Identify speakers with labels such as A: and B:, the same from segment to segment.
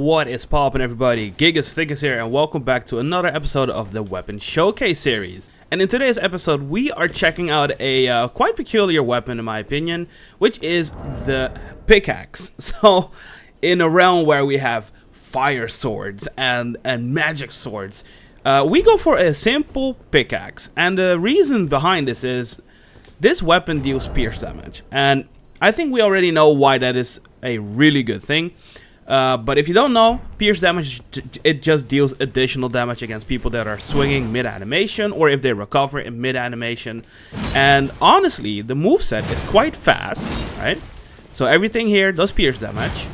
A: What is poppin', everybody? Thiccas here, and welcome back to another episode of the Weapon Showcase series. And in today's episode, we are checking out a quite peculiar weapon, in my opinion, which is the pickaxe. So, in a realm where we have fire swords and magic swords, we go for a simple pickaxe. And the reason behind this is this weapon deals pierce damage, and I think we already know why that is a really good thing. But if you don't know, pierce damage, it just deals additional damage against people that are swinging mid-animation, or if they recover in mid-animation. And honestly, the moveset is quite fast, right? So everything here does pierce damage.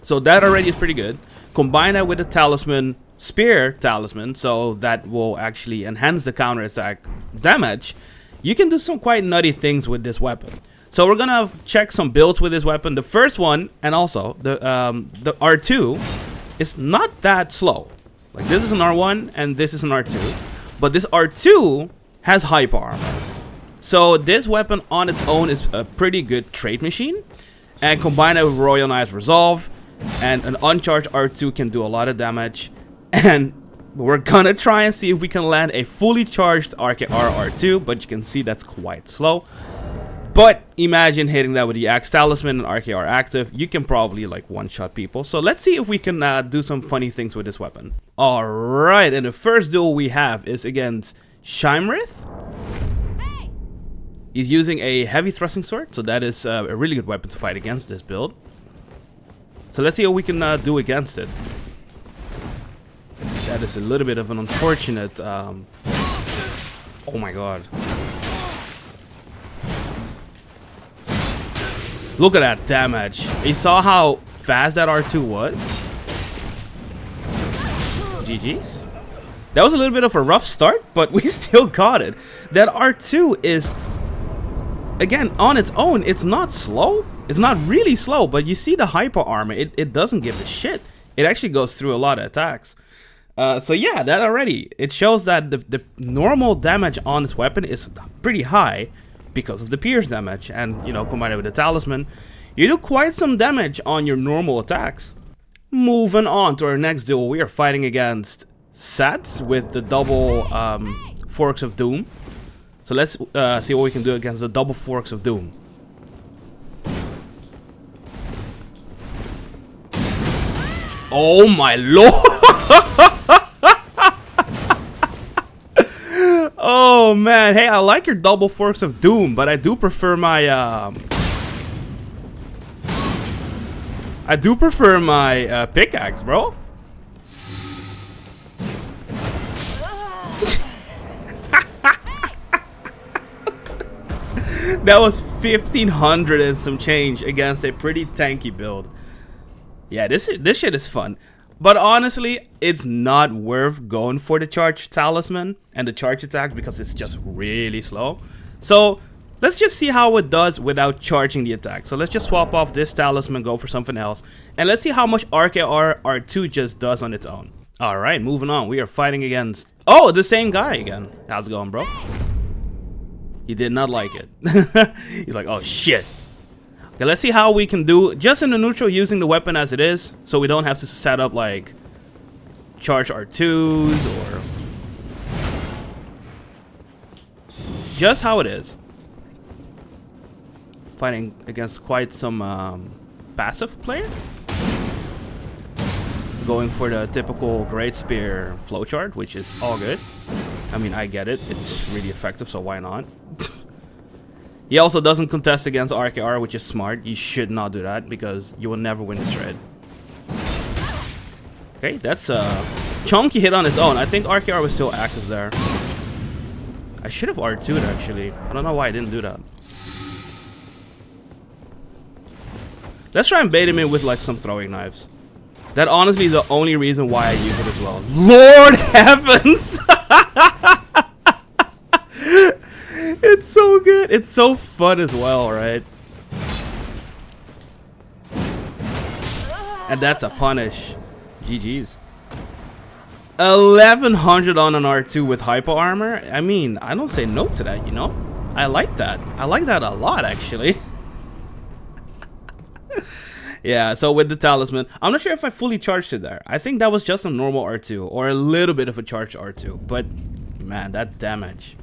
A: So that already is pretty good. Combine that with the talisman, spear talisman, so that will actually enhance the counter attack damage. You can do some quite nutty things with this weapon. So we're gonna check some builds with this weapon. The first one, and also the R2, is not that slow. Like, this is an R1 and this is an R2, but this R2 has hyper armor. So this weapon on its own is a pretty good trade machine, and combine it with Royal Knight's Resolve, and an uncharged R2 can do a lot of damage. And we're gonna try and see if we can land a fully charged RKR R2, but you can see that's quite slow. But imagine hitting that with the Axe Talisman and RKR active. You can probably like one-shot people. So let's see if we can do some funny things with this weapon. Alright, and the first duel we have is against Shimrith. Hey. He's using a heavy thrusting sword, so that is a really good weapon to fight against this build. So let's see what we can do against it. That is a little bit of an unfortunate... oh my god. Look at that damage. You saw how fast that R2 was? GG's. That was a little bit of a rough start, but we still got it. That R2 is, again, on its own, it's not slow. It's not really slow, but you see the hyper armor. It doesn't give a shit. It actually goes through a lot of attacks. So yeah, that already, it shows that the normal damage on this weapon is pretty high, because of the pierce damage, and you know, combined with the talisman, you do quite some damage on your normal attacks. Moving on to our next duel, we are fighting against Sats with the double Forks of Doom. So let's see what we can do against the double Forks of Doom. Oh my lord! Oh man, hey, I like your double Forks of Doom, but I do prefer my pickaxe, bro. That was 1500 and some change against a pretty tanky build. Yeah, this shit is fun. But honestly, it's not worth going for the charge talisman and the charge attack because it's just really slow. So let's just see how it does without charging the attack. So let's just swap off this talisman, go for something else, and let's see how much RKR R2 just does on its own. Alright, moving on. We are fighting against... oh, the same guy again. How's it going, bro? He did not like it. He's like, oh shit. Okay, let's see how we can do just in the neutral using the weapon as it is, so we don't have to set up like charge R2s or just how it is. Fighting against quite some passive player. Going for the typical Great Spear flowchart, which is all good. I mean, I get it. It's really effective, so why not? He also doesn't contest against RKR, which is smart. You should not do that because you will never win this raid. Okay, that's a chunky hit on its own. I think RKR was still active there. I should have R2'd actually. I don't know why I didn't do that. Let's try and bait him in with like some throwing knives. That honestly is the only reason why I use it as well. Lord heavens! It's so good. It's so fun as well, right? And that's a punish. GG's. 1100 on an R2 with hyper armor. I mean, I don't say no to that, you know? I like that. I like that a lot, actually. Yeah, so with the talisman, I'm not sure if I fully charged it there. I think that was just a normal R2 or a little bit of a charged R2. But man, that damage.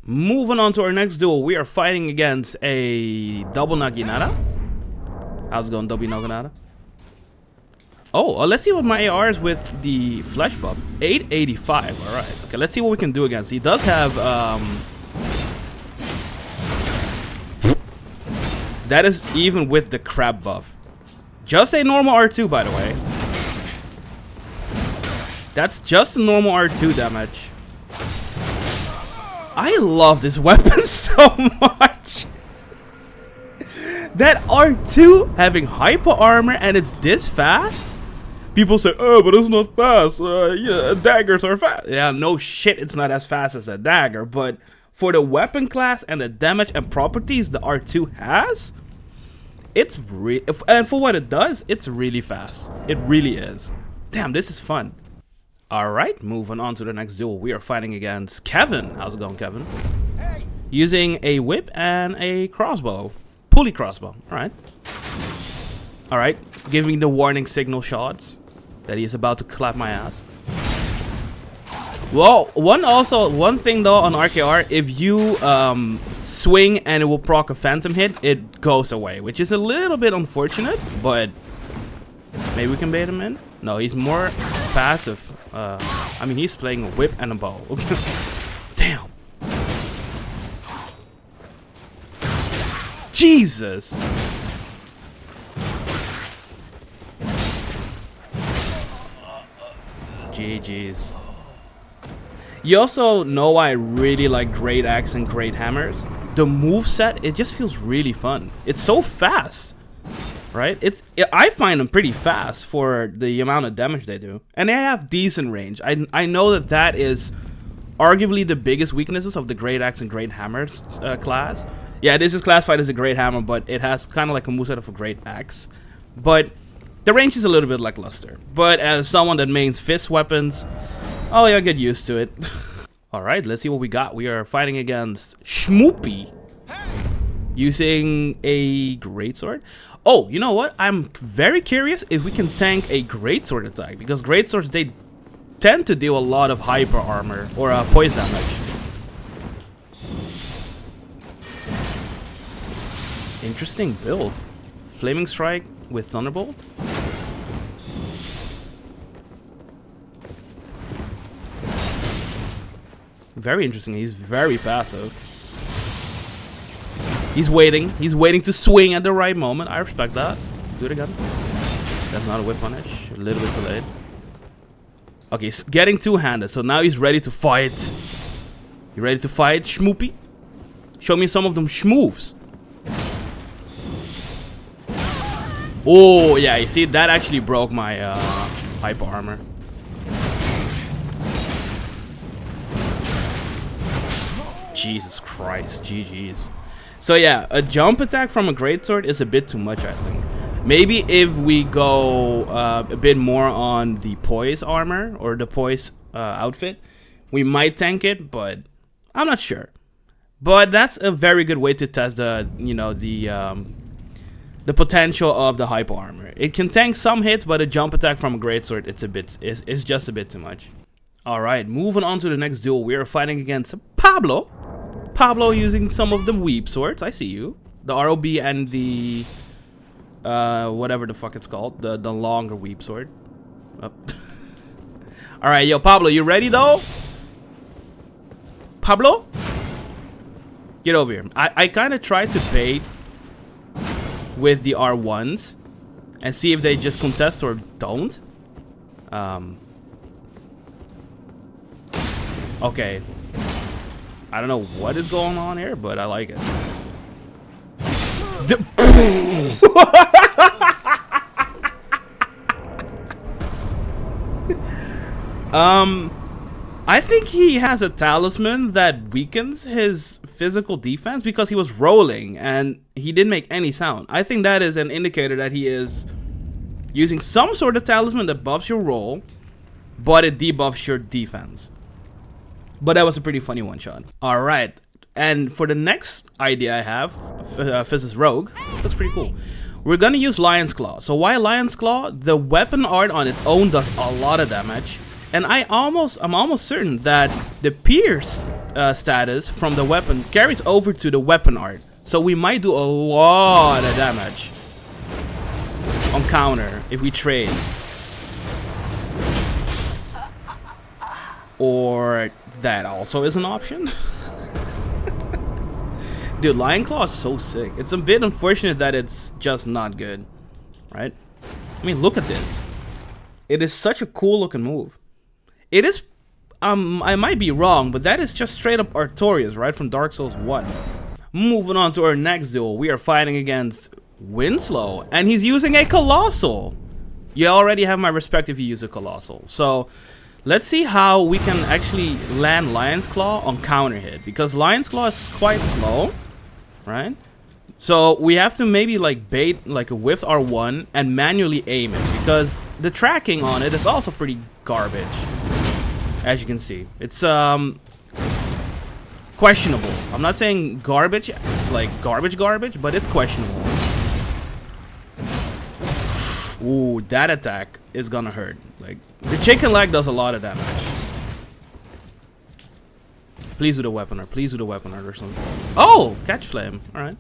A: Moving on to our next duel, we are fighting against a double Naginata. How's it going, double Naginata? Oh, let's see what my AR is with the flesh buff. 885, alright. Okay, let's see what we can do against. He does have, that is even with the crab buff. Just a normal R2, by the way. That's just a normal R2 damage. I love this weapon so much. That R2 having hyper armor and it's this fast? People say, oh, but it's not fast. Yeah, daggers are fast. Yeah, no shit, it's not as fast as a dagger. But for the weapon class and the damage and properties the R2 has, it's and for what it does, it's really fast. It really is. Damn, this is fun. Alright, moving on to the next duel. We are fighting against Kevin. How's it going, Kevin? Hey. Using a whip and a crossbow. Pulley crossbow. Alright. Alright, giving the warning signal shots that he is about to clap my ass. Well, one thing though on RKR, if you swing and it will proc a phantom hit, it goes away, which is a little bit unfortunate, but maybe we can bait him in. No, he's more passive. I mean, he's playing a whip and a bow. Damn. Jesus. GG's. You also know I really like Great Axe and Great Hammers. The moveset, it just feels really fun. It's so fast, right? I find them pretty fast for the amount of damage they do. And they have decent range. I know that is arguably the biggest weaknesses of the Great Axe and Great Hammers class. Yeah, this is classified as a Great Hammer, but it has kind of like a moveset of a Great Axe. But the range is a little bit lackluster. But as someone that mains fist weapons, oh yeah, get used to it. Alright, let's see what we got. We are fighting against Shmoopy using a greatsword. Oh, you know what? I'm very curious if we can tank a greatsword attack, because greatswords, they tend to deal a lot of hyper armor or poison damage. Interesting build. Flaming Strike with Thunderbolt. Very interesting. He's very passive. He's waiting. He's waiting to swing at the right moment. I respect that. Do it again. That's not a whip punish. A little bit too late. Okay, he's getting two-handed. So now he's ready to fight. You ready to fight, Shmoopy? Show me some of them schmoves. Oh, yeah. You see, that actually broke my hyper armor. Jesus Christ, GG's. So yeah, a jump attack from a greatsword is a bit too much, I think. Maybe if we go a bit more on the poise armor or the poise outfit, we might tank it, but I'm not sure. But that's a very good way to test the, you know, the potential of the hyper armor. It can tank some hits, but a jump attack from a greatsword, it's just a bit too much. All right, moving on to the next duel, we are fighting against Pablo. Pablo using some of the weep swords. I see you. The ROB and the whatever the fuck it's called, the longer weep sword. Oh. All right, yo, Pablo, you ready though? Pablo, get over here. I kind of tried to bait with the R1s and see if they just contest or don't. Okay. I don't know what is going on here, but I like it. I think he has a talisman that weakens his physical defense because he was rolling and he didn't make any sound. I think that is an indicator that he is using some sort of talisman that buffs your roll, but it debuffs your defense. But that was a pretty funny one shot. All right, and for the next idea I have, Fizz's Rogue, looks pretty cool. we're gonna use Lion's Claw. So why Lion's Claw? The weapon art on its own does a lot of damage, and I'm almost certain that the pierce status from the weapon carries over to the weapon art. So we might do a lot of damage on counter if we trade. Or that also is an option. Dude, Lion Claw is so sick. It's a bit unfortunate that it's just not good, right? I mean, look at this. It is such a cool looking move. It is, I might be wrong, but that is just straight up Artorias, right, from Dark Souls 1. Moving on to our next duel, we are fighting against Winslow, and he's using a Colossal. You already have my respect if you use a Colossal. So, let's see how we can actually land Lion's Claw on counter hit, because Lion's Claw is quite slow. Right? So we have to maybe like bait like a whiffed R1 and manually aim it, because the tracking on it is also pretty garbage. As you can see, it's questionable. I'm not saying garbage, like garbage, but it's questionable. Ooh, that attack is gonna hurt. Like the chicken leg does a lot of damage. Please do the weapon art. Please do the weapon art or something. Oh! Catch flame. Alright.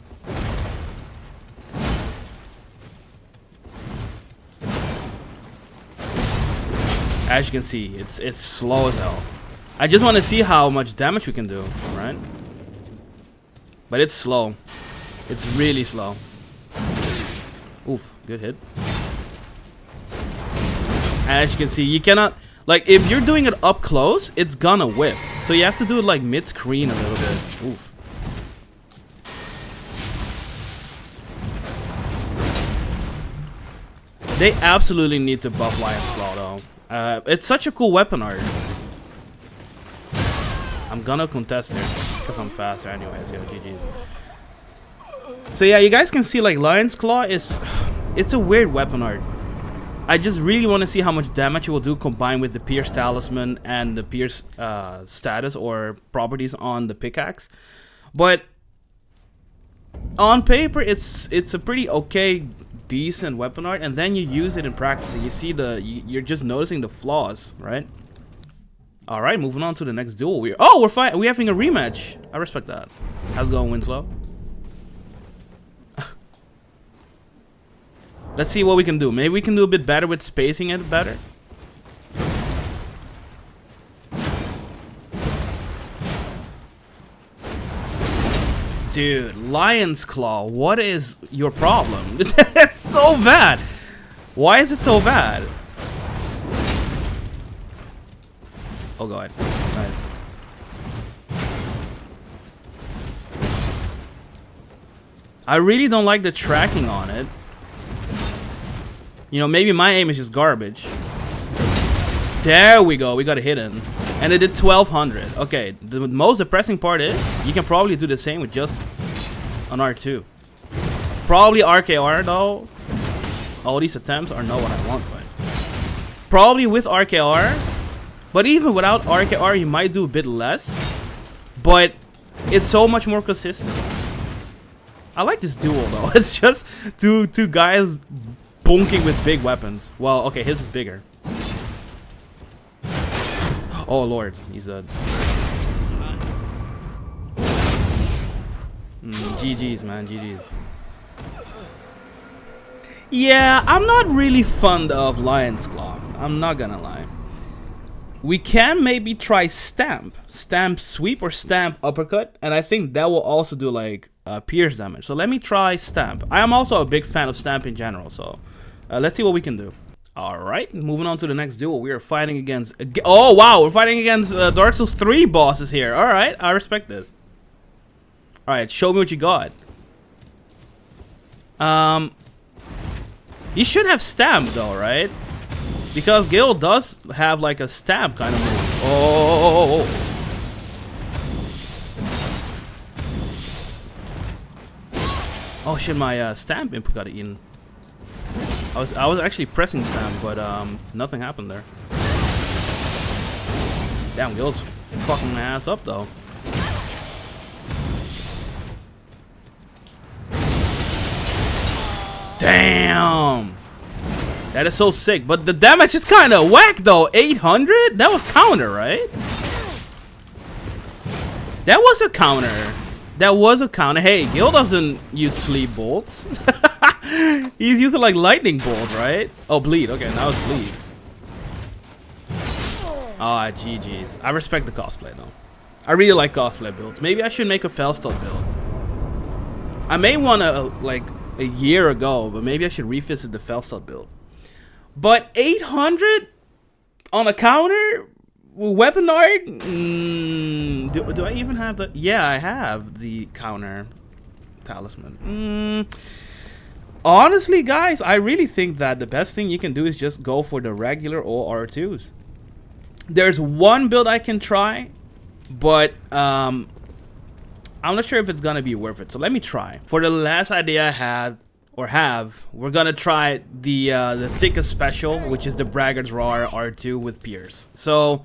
A: As you can see, it's slow as hell. I just want to see how much damage we can do, right? But it's slow. It's really slow. Oof, good hit. As you can see, you cannot... Like, if you're doing it up close, it's gonna whiff. So you have to do it like mid-screen a little bit. Oof. They absolutely need to buff Lion's Claw though. It's such a cool weapon art. I'm gonna contest here because I'm faster anyways. Yo, GG's. So yeah, you guys can see like Lion's Claw is... It's a weird weapon art. I just really want to see how much damage it will do combined with the Pierce Talisman and the Pierce status or properties on the pickaxe. But on paper, it's a pretty okay, decent weapon art, and then you use it in practice and you see you're just noticing the flaws, right? All right, moving on to the next duel. We're having a rematch. I respect that. How's it going, Winslow? Let's see what we can do. Maybe we can do a bit better with spacing it better. Dude, Lion's Claw, what is your problem? It's so bad. Why is it so bad? Oh god, nice. I really don't like the tracking on it. You know, maybe my aim is just garbage. There we go. We got a hit in. And it did 1200. Okay, the most depressing part is you can probably do the same with just an R2. Probably RKR though. All these attempts are not what I want, but probably with RKR. But even without RKR, you might do a bit less. But it's so much more consistent. I like this duel though. It's just two guys bonking with big weapons. Well, okay, his is bigger. Oh lord, he's dead. GG's, man, GG's. Yeah, I'm not really fond of Lion's Claw. I'm not gonna lie. We can maybe try Stamp. Stamp Sweep or Stamp Uppercut. And I think that will also do like pierce damage. So let me try Stamp. I am also a big fan of Stamp in general. So let's see what we can do. Alright, moving on to the next duel. We are fighting against... Oh, wow. We're fighting against Dark Souls 3 bosses here. Alright, I respect this. Alright, show me what you got. You should have Stamp though, right? Because Gil does have like a Stamp kind of move. Oh. Oh shit, my Stamp input got eaten. I was actually pressing Stamp, but nothing happened there. Damn, Gil's fucking my ass up though. Damn. That is so sick. But the damage is kind of whack, though. 800? That was counter, right? That was a counter. That was a counter. Hey, Gil doesn't use sleep bolts. He's using like lightning bolt, right? Oh, bleed. Okay, now it's bleed. Ah, GG's. I respect the cosplay though. I really like cosplay builds. Maybe I should make a Felstad build. I made one like a year ago, but maybe I should revisit the Felstad build. But 800 on a counter? Weapon art? Do I even have the... Yeah, I have the counter talisman. Honestly, guys, I really think that the best thing you can do is just go for the regular OR2s. There's one build I can try, but I'm not sure if it's gonna be worth it. So let me try. For the last idea I had, or have, we're gonna try the Thiccas special, which is the Braggart's Roar R2 with Pierce. So...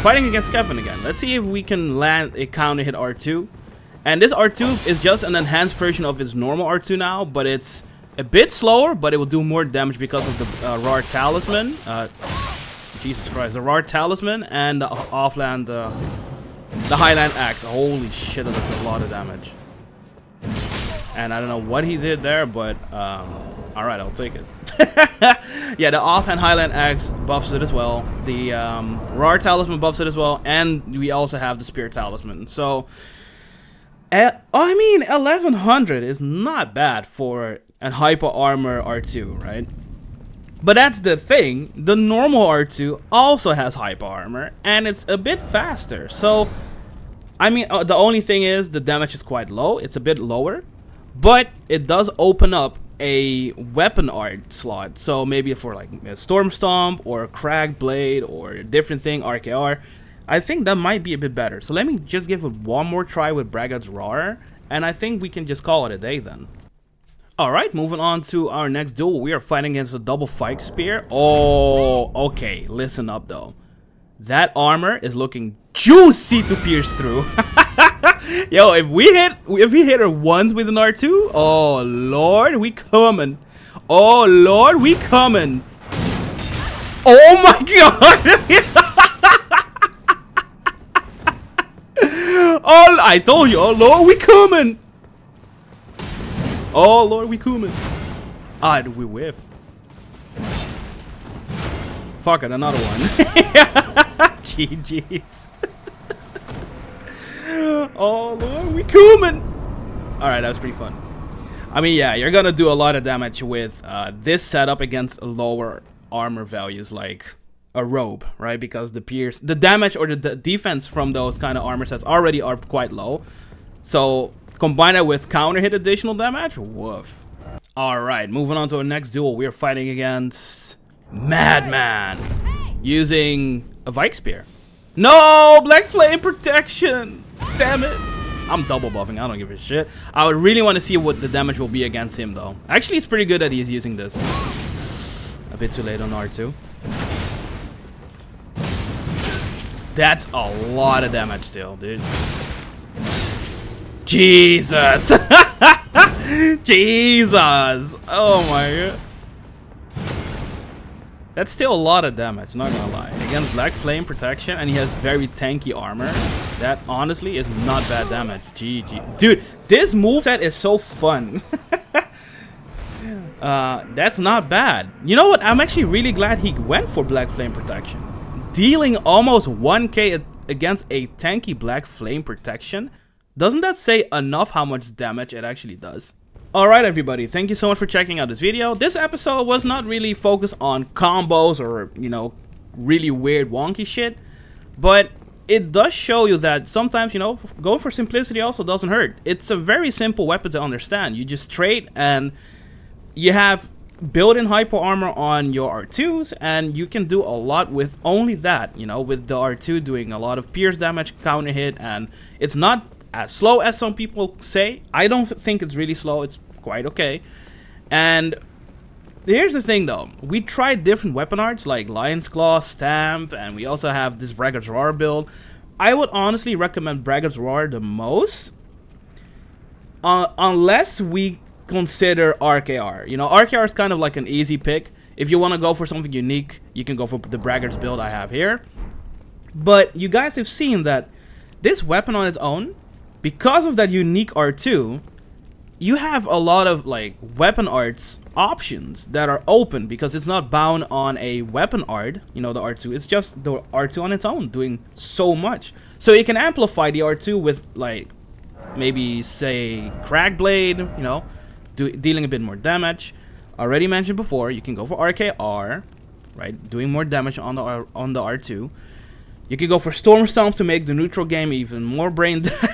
A: fighting against Kevin again. Let's see if we can land a counter hit R2. And this R2 is just an enhanced version of its normal R2 now, but it's a bit slower, but it will do more damage because of the Roar Talisman. Jesus Christ, the Roar Talisman and the offland, the Highland Axe. Holy shit, that does a lot of damage. And I don't know what he did there, but alright, I'll take it. Yeah, the offhand Highland Axe buffs it as well. The Roar Talisman buffs it as well. And we also have the Spear Talisman. So, I mean, 1100 is not bad for an Hyper Armor R2, right? But that's the thing. The normal R2 also has Hyper Armor. And it's a bit faster. So, I mean, the only thing is the damage is quite low. It's a bit lower. But it does open up a weapon art slot, so maybe for like a Storm Stomp or a Cracked Blade or a different thing, RKR. I think that might be a bit better. So let me just give it one more try with Braggart's Roar, and I think we can just call it a day then. Alright, moving on to our next duel. We are fighting against a double Fike Spear. Oh, okay, listen up though. That armor is looking juicy to pierce through. Yo, if we hit her once with an R2, oh lord, we coming. Oh lord, we coming. Oh my god. Oh, I told you, oh lord, we coming. Oh lord, we coming. Ah, we whiffed. Fuck it, another one. GG's. Oh lord, we coming. Alright, that was pretty fun. I mean, yeah, you're gonna do a lot of damage with this setup against lower armor values like a robe, right? Because the damage or the defense from those kind of armor sets already are quite low. So combine that with counter hit additional damage, woof. Alright, moving on to our next duel. We are fighting against Madman using a Vike Spear. No, Black Flame Protection. Damn it. I'm double buffing. I don't give a shit. I would really want to see what the damage will be against him, though. Actually, it's pretty good that he's using this. A bit too late on R2. That's a lot of damage still, dude. Jesus. Jesus. Oh my god. That's still a lot of damage, not gonna lie. Against Black Flame Protection, and he has very tanky armor. That honestly is not bad damage. GG. Dude, this moveset is so fun. That's not bad. You know what? I'm actually really glad he went for Black Flame Protection. Dealing almost 1k against a tanky Black Flame Protection. Doesn't that say enough how much damage it actually does? Alright everybody, thank you so much for checking out this video. This episode was not really focused on combos or, you know, really weird wonky shit. But it does show you that sometimes, you know, going for simplicity also doesn't hurt. It's a very simple weapon to understand. You just trade and you have built-in hyper armor on your R2s, and you can do a lot with only that, you know, with the R2 doing a lot of pierce damage, counter hit, and it's not as slow as some people say. I don't think it's really slow. It's quite okay. And here's the thing though. We tried different weapon arts like Lion's Claw, Stamp, and we also have this Braggart's Roar build. I would honestly recommend Braggart's Roar the most. Unless we consider RKR. You know, RKR is kind of like an easy pick. If you want to go for something unique, you can go for the Braggart's build I have here. But you guys have seen that this weapon on its own, because of that unique R2, you have a lot of like weapon arts options that are open because it's not bound on a weapon art, you know, the R2. It's just the R2 on its own doing so much. So you can amplify the R2 with like maybe say Crack Blade, you know, dealing a bit more damage. Already mentioned before, you can go for RKR, right, doing more damage on the R2. You can go for Storm Stomp to make the neutral game even more brain dead.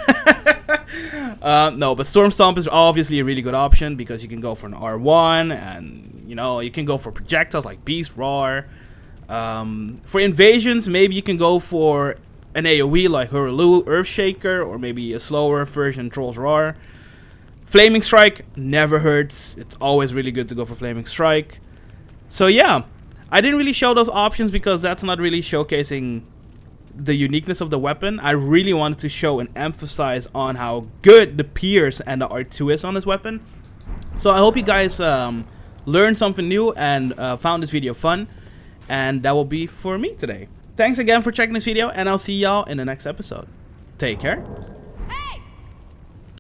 A: No, but Storm Stomp is obviously a really good option because you can go for an R1, and you know, you can go for projectiles like Beast Roar. For invasions, maybe you can go for an AoE like Hurlu, Earthshaker, or maybe a slower version, Troll's Roar. Flaming Strike never hurts. It's always really good to go for Flaming Strike. So yeah, I didn't really show those options because that's not really showcasing the uniqueness of the weapon. I really wanted to show and emphasize on how good the Pierce and the R2 is on this weapon. So I hope you guys learned something new and found this video fun. And that will be for me today. Thanks again for checking this video, and I'll see y'all in the next episode. Take care.